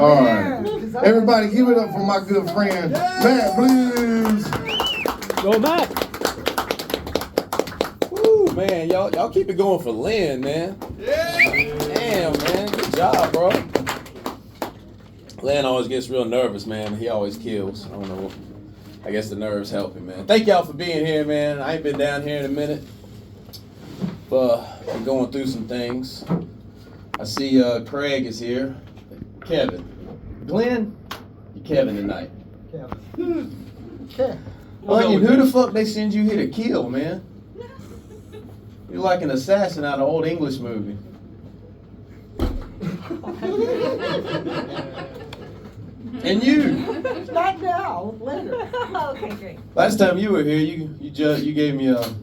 All right. Everybody give it up for my good friend, Matt Blues. Go Matt. Woo, man, y'all keep it going for Lynn, man. Yeah. Damn, man, good job, bro. Lynn always gets real nervous, man. He always kills. I don't know. I guess the nerves help him, man. Thank y'all for being here, man. I ain't been down here in a minute, but I'm going through some things. I see Craig is here. Kevin. Glenn, you Kevin tonight. Kevin. Onion, who the fuck they send you here to kill, man? You're like an assassin out of an old English movie. And you. Not now, later. Okay, great. Last time you were here, you gave me a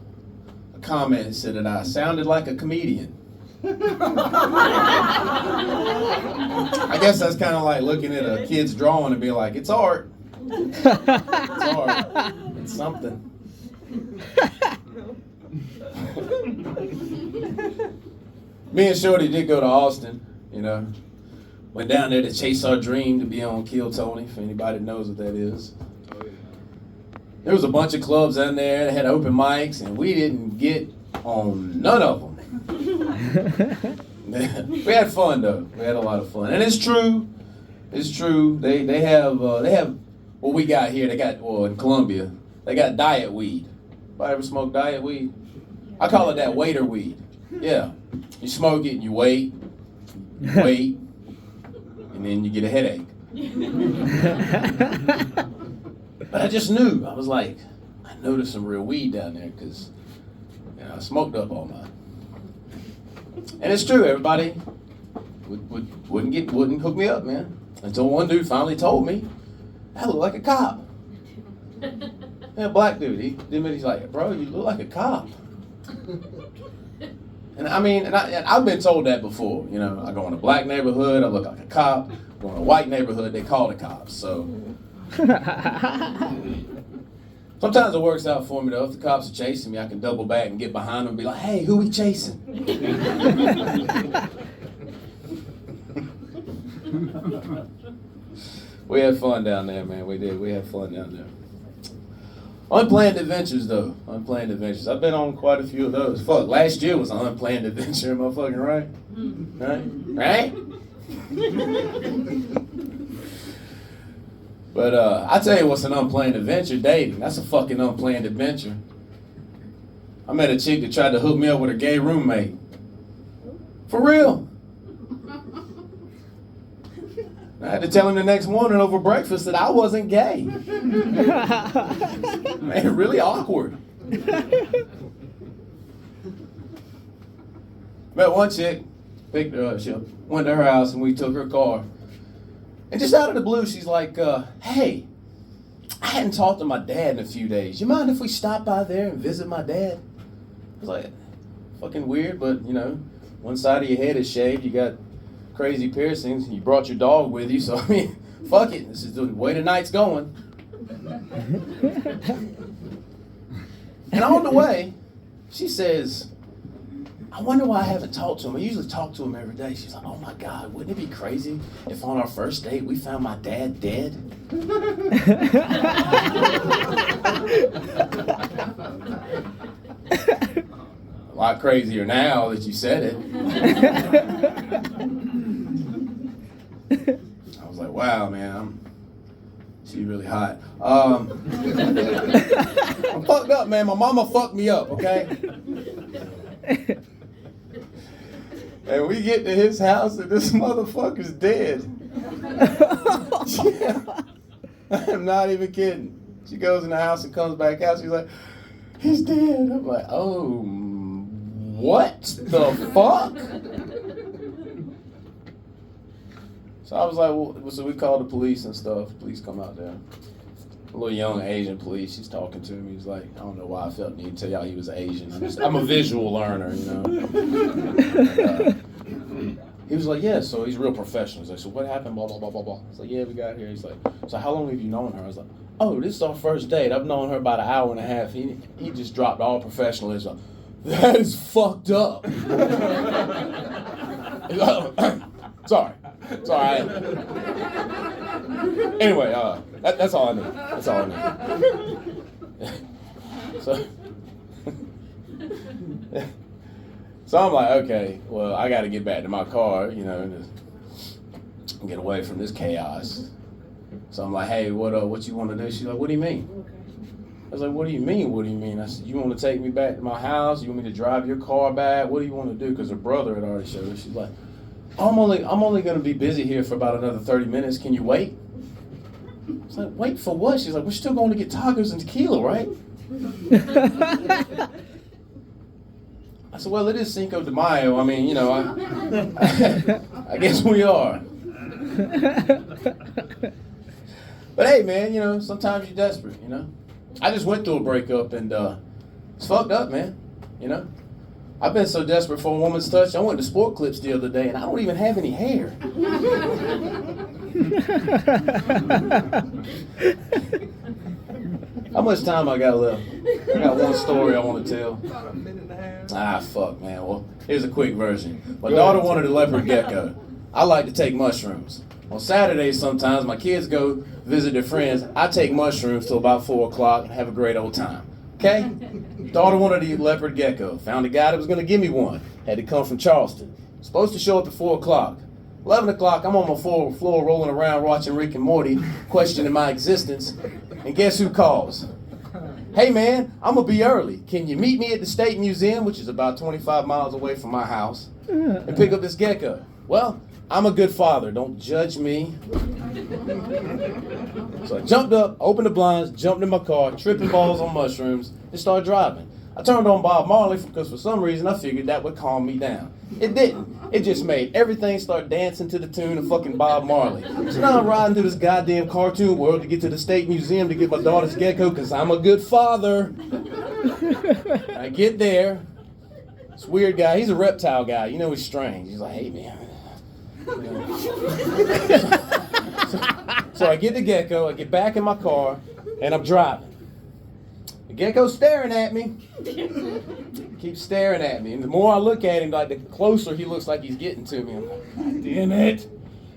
comment that said that I sounded like a comedian. I guess that's kind of like looking at a kid's drawing and being like, it's art. It's art. It's something. Me and Shorty did go to Austin, you know. Went down there to chase our dream to be on Kill Tony, for anybody that knows what that is. There was a bunch of clubs down there that had open mics, and we didn't get on none of them. We had fun though. We had a lot of fun, and it's true. It's true. They have what we got here. They got in Columbia. They got diet weed. Anybody ever smoke diet weed? I call it that waiter weed. Yeah, you smoke it and you wait, and then you get a headache. But I just knew. I was like, I know there's some real weed down there because I smoked up all night. And it's true, everybody wouldn't hook me up, man. Until one dude finally told me, I look like a cop. Yeah, a black dude. He's like, bro, you look like a cop. And I mean, I've been told that before. You know, I go in a black neighborhood, I look like a cop. Go in a white neighborhood, they call the cops. So sometimes it works out for me though. If the cops are chasing me, I can double back and get behind them and be like, hey, who we chasing? We had fun down there, man. We did. We had fun down there. Unplanned adventures, though. Unplanned adventures. I've been on quite a few of those. Fuck, last year was an unplanned adventure, am I fucking right? Right? But I tell you what's an unplanned adventure, dating. That's a fucking unplanned adventure. I met a chick that tried to hook me up with her gay roommate. For real. I had to tell him the next morning over breakfast that I wasn't gay. Man, really awkward. Met one chick, picked her up, she went to her house and we took her car. And just out of the blue, she's like, hey, I hadn't talked to my dad in a few days. You mind if we stop by there and visit my dad? I was like, fucking weird, but you know, one side of your head is shaved, you got crazy piercings, you brought your dog with you, so I mean, fuck it, this is the way the night's going. And on the way, she says, I wonder why I haven't talked to him. I usually talk to him every day. She's like, oh my God, wouldn't it be crazy if on our first date we found my dad dead? A lot crazier now that you said it. I was like, wow, man, she's really hot. I'm fucked up, man. My mama fucked me up, okay? And we get to his house and this motherfucker's dead. Yeah. I am not even kidding. She goes in the house and comes back out. She's like, he's dead. I'm like, oh, what the fuck? So I was like, well, so we called the police and stuff. Police come out there. A little young Asian police, she's talking to him. He's like, I don't know why I felt need to tell y'all he was Asian. I'm a visual learner, you know. He was like, yeah, so he's real professional. He's like, so what happened, blah, blah, blah, blah, blah. I was like, yeah, we got here. He's like, so how long have you known her? I was like, oh, this is our first date. I've known her about an hour and a half. He just dropped all professionalism. That is fucked up. Sorry. It's all right. Anyway, that's all I need. That's all I need. So I'm like, okay, well, I got to get back to my car, you know, and just get away from this chaos. So I'm like, hey, what you want to do? She's like, what do you mean? I was like, what do you mean? What do you mean? I said, you want to take me back to my house? You want me to drive your car back? What do you want to do? Because her brother had already showed her. She's like, I'm only going to be busy here for about another 30 minutes. Can you wait? I was like, wait for what? She's like, we're still going to get tacos and tequila, right? I said, well, it is Cinco de Mayo. I mean, you know, I guess we are. But hey, man, you know, sometimes you're desperate, you know. I just went through a breakup, and it's fucked up, man, you know. I've been so desperate for a woman's touch. I went to Sport Clips the other day, and I don't even have any hair. How much time I got left? I got one story I want to tell. About a minute and a half. Ah, fuck, man. Well, here's a quick version. My daughter wanted a leopard gecko. I like to take mushrooms. On Saturdays, sometimes my kids go visit their friends. I take mushrooms till about 4 o'clock and have a great old time. Okay? Daughter wanted a leopard gecko. Found a guy that was going to give me one. Had to come from Charleston. Supposed to show up at 4 o'clock. 11 o'clock, I'm on my floor rolling around watching Rick and Morty, questioning my existence. And guess who calls? Hey man, I'm going to be early. Can you meet me at the State Museum, which is about 25 miles away from my house, and pick up this gecko? Well, I'm a good father. Don't judge me. So I jumped up, opened the blinds, jumped in my car, tripping balls on mushrooms, and started driving. I turned on Bob Marley because for some reason I figured that would calm me down. It didn't. It just made everything start dancing to the tune of fucking Bob Marley. So now I'm riding through this goddamn cartoon world to get to the State Museum to get my daughter's gecko because I'm a good father. I get there. This weird guy, he's a reptile guy. You know, he's strange. He's like, hey man. So I get the gecko, I get back in my car, and I'm driving. The gecko's staring at me. Keeps staring at me. And the more I look at him, like the closer he looks like he's getting to me. I'm like, God damn it.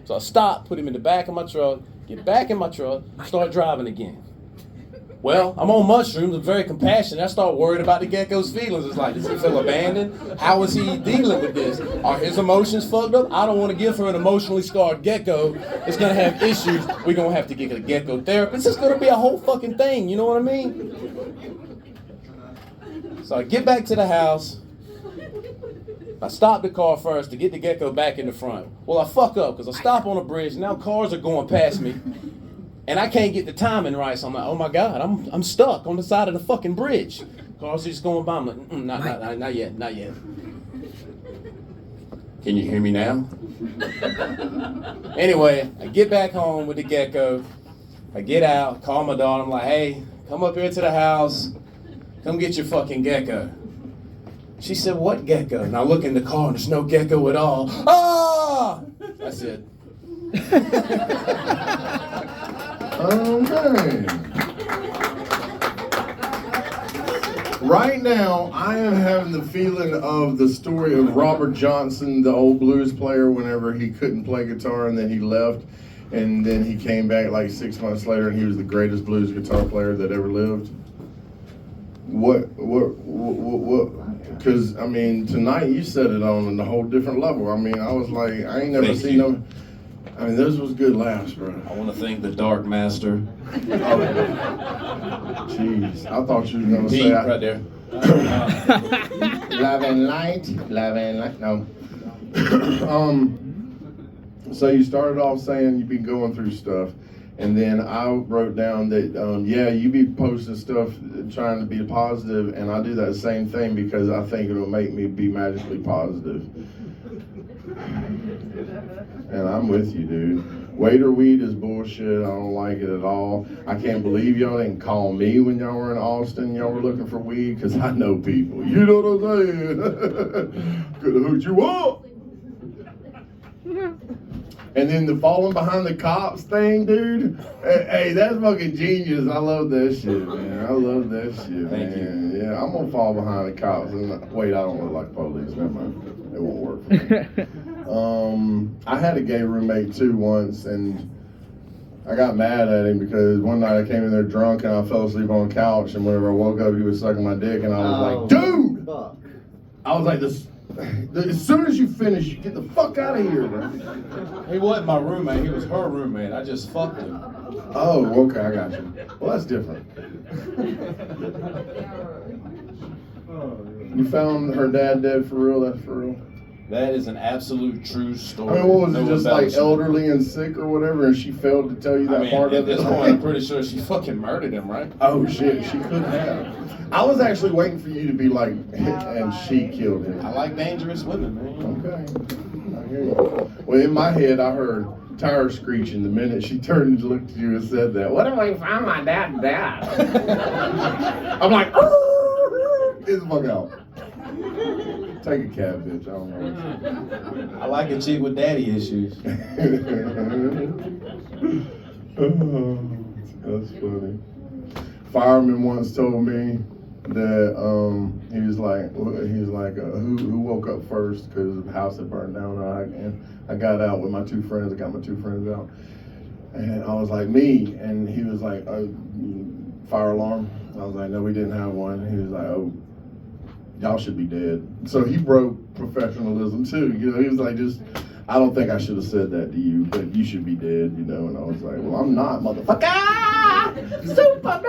So I stop, put him in the back of my truck, get back in my truck, start driving again. Well, I'm on mushrooms, I'm very compassionate. I start worrying about the gecko's feelings. It's like, does he feel abandoned? How is he dealing with this? Are his emotions fucked up? I don't want to give her an emotionally scarred gecko. It's going to have issues. We're going to have to get a gecko therapist. It's going to be a whole fucking thing, you know what I mean? So I get back to the house. I stop the car first to get the gecko back in the front. Well, I fuck up because I stop on a bridge. Now cars are going past me. And I can't get the timing right, so I'm like, oh my God, I'm stuck on the side of the fucking bridge. Cars are just going by. I'm like, not yet. Can you hear me now? Anyway, I get back home with the gecko. I get out, call my daughter. I'm like, hey, come up here to the house. Come get your fucking gecko. She said, what gecko? And I look in the car and there's no gecko at all. Ah! That's it. Okay. Right now, I am having the feeling of the story of Robert Johnson, the old blues player, whenever he couldn't play guitar and then he left. And then he came back like 6 months later and he was the greatest blues guitar player that ever lived. What, because, I mean, tonight you set it on a whole different level. I mean, I was like, I ain't never seen no, I mean, this was good laughs, bro. I want to thank the Dark Master. Jeez, I thought you were going to Deep say. right there. Love and light, no. So you started off saying you've been going through stuff. And then I wrote down that, you be posting stuff trying to be positive, and I do that same thing because I think it'll make me be magically positive. And I'm with you, dude. Waiter weed is bullshit. I don't like it at all. I can't believe y'all didn't call me when y'all were in Austin. Y'all were looking for weed, because I know people. You know what I'm saying? Could have hooked you up. And then the falling behind the cops thing, dude. Hey, that's fucking genius. I love that shit, man. I love that shit, Thank man. Yeah, I'm gonna fall behind the cops. Wait, I don't look like police. Never mind. It won't work for me. I had a gay roommate too once, and I got mad at him because one night I came in there drunk and I fell asleep on the couch, and whenever I woke up, he was sucking my dick, and I was like, dude! Fuck. I was like, this. As soon as you finish, you get the fuck out of here, bro. He wasn't my roommate, he was her roommate. I just fucked him. Oh, okay, I got you. Well, that's different. You found her dad dead for real? That's for real? That is an absolute true I story. mean, what was No it, just like embellishment. elderly and sick or whatever, and she failed to tell you that I mean, part at of it? this point, I'm pretty sure she fucking murdered him, right? Oh shit, she could have. I was actually waiting for you to be like, and she killed him. I like dangerous women, man. Okay, I hear you. Well, in my head, I heard tires screeching the minute she turned and looked at you and said that. What if I found my dad dead? I'm like, get the fuck out. Take a cab, bitch. I don't know. I like a chick with daddy issues. That's funny. Fireman once told me that he was like who woke up first because the house had burned down, and I got out with my two friends. I got my two friends out, and I was like, me, and he was like, fire alarm. I was like, no, we didn't have one. He was like, oh, y'all should be dead. So he broke professionalism too. You know, he was like, I don't think I should have said that to you, but you should be dead, you know. And I was like, well, I'm not, motherfucker. Superman.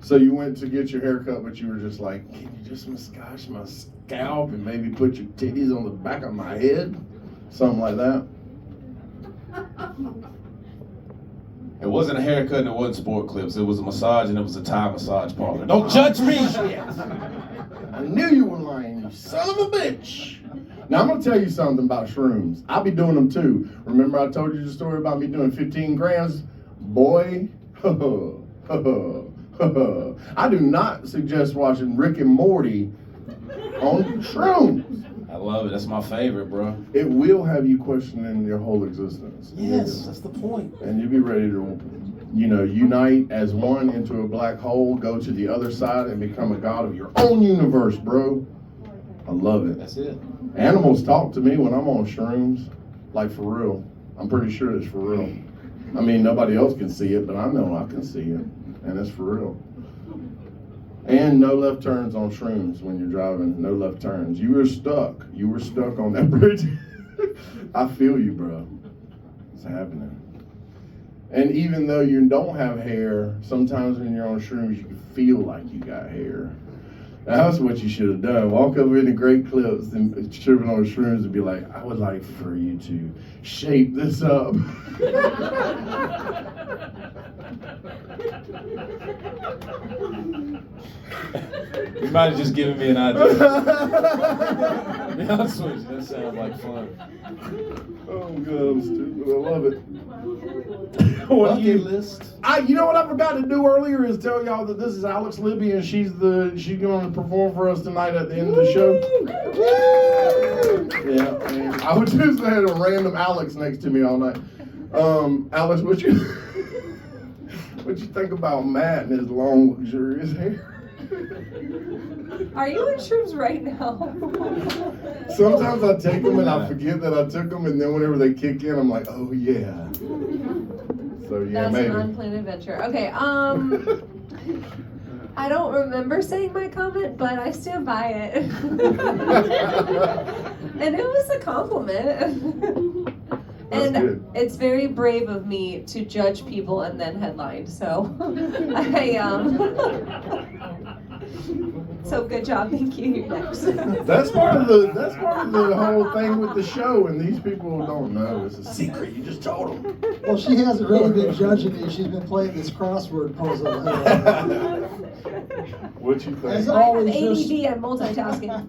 So you went to get your hair cut, but you were just like, can you just massage my scalp and maybe put your titties on the back of my head? Something like that. It wasn't a haircut and it wasn't sport clips. It was a massage and it was a Thai massage parlor. Don't judge me! I knew you were lying, you son of a bitch. Now I'm gonna tell you something about shrooms. I'll be doing them too. Remember I told you the story about me doing 15 grams? Boy, I do not suggest watching Rick and Morty on shrooms. I love it. That's my favorite, bro. It will have you questioning your whole existence. Yes, that's the point. And you'll be ready to, unite as one into a black hole, go to the other side and become a god of your own universe, bro. I love it. That's it. Animals talk to me when I'm on shrooms, like for real. I'm pretty sure it's for real. I mean, nobody else can see it, but I know I can see it, and it's for real. And no left turns on shrooms when you're driving. No left turns. You were stuck. You were stuck on that bridge. I feel you, bro. It's happening. And even though you don't have hair, sometimes when you're on shrooms, you can feel like you got hair. That's what you should have done. Walk over into Great Clips and tripping on shrooms and be like, I would like for you to shape this up. You might have just given me an idea. To be honest with you, that sounds like fun. Oh, God, I'm stupid. I love it. What do Bucket you list. You know what I forgot to do earlier is tell y'all that this is Alex Libby and she's going to perform for us tonight at the end of the show. Yeah, and I would just had a random Alex next to me all night. Alex, what you think about Matt and his long, luxurious hair? Are you in shrooms right now? Sometimes I take them and I forget that I took them, and then whenever they kick in, I'm like, oh yeah. So yeah, That's maybe. an unplanned adventure. Okay, I don't remember saying my comment, but I stand by it. And it was a compliment. That's And good. it's very brave of me to judge people and then headline. So so good job, thank you. You're next. That's part of the whole thing with the show, and these people don't know. It's a secret. You just told them. Well, she hasn't really been judging you. She's been playing this crossword puzzle. What you think? As I have always, ADD, I'm multitasking.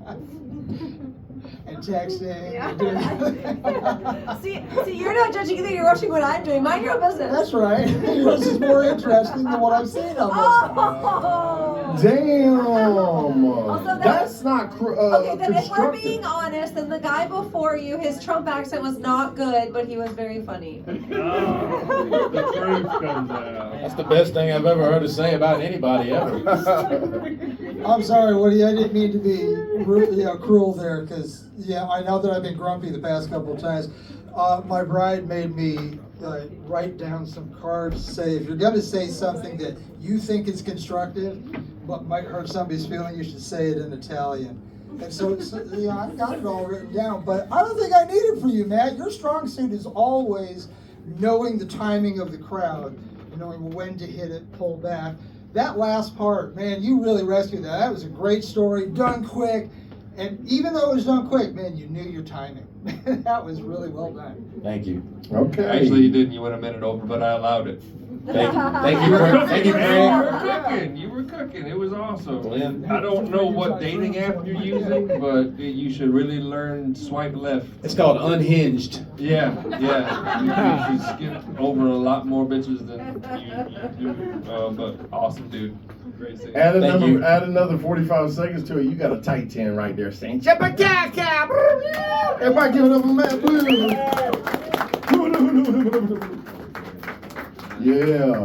and texting. Yeah. And doing See, you're not judging either. You're watching what I'm doing. Mind your own business. That's right. Yours is more interesting than what I'm saying on this. Oh. Damn. Also, That's not Okay, then if we're constructive. being honest, then the guy before you, his Trump accent was not good, but he was very funny. The truth comes out. That's the best thing I've ever heard her say about anybody ever. I'm sorry, Woody. I didn't mean to be cruel there, because I know that I've been grumpy the past couple of times. My bride made me write down some cards. Say if you're going to say something that you think is constructive, but might hurt somebody's feeling, you should say it in Italian. And so I got it all written down. But I don't think I need it for you, Matt. Your strong suit is always knowing the timing of the crowd, knowing when to hit it, pull back. That last part, man, you really rescued that. That was a great story, done quick. And even though it was done quick, man, you knew your timing. That was really well done. Thank you. Okay. Actually, you didn't. You went a minute over, but I allowed it. Thank you. Thank you. Thank you, Greg. You were cooking. It was awesome. Glenn. I don't know what dating app you're using, but you should really learn swipe left. It's called Unhinged. Yeah. You should skip over a lot more bitches than you do. But awesome, dude. Great scene. Add Thank you. another 45 seconds to it. You got a tight 10 right there saying, Chappa-cha-cha. Everybody give it up for Matt Blue. Yeah.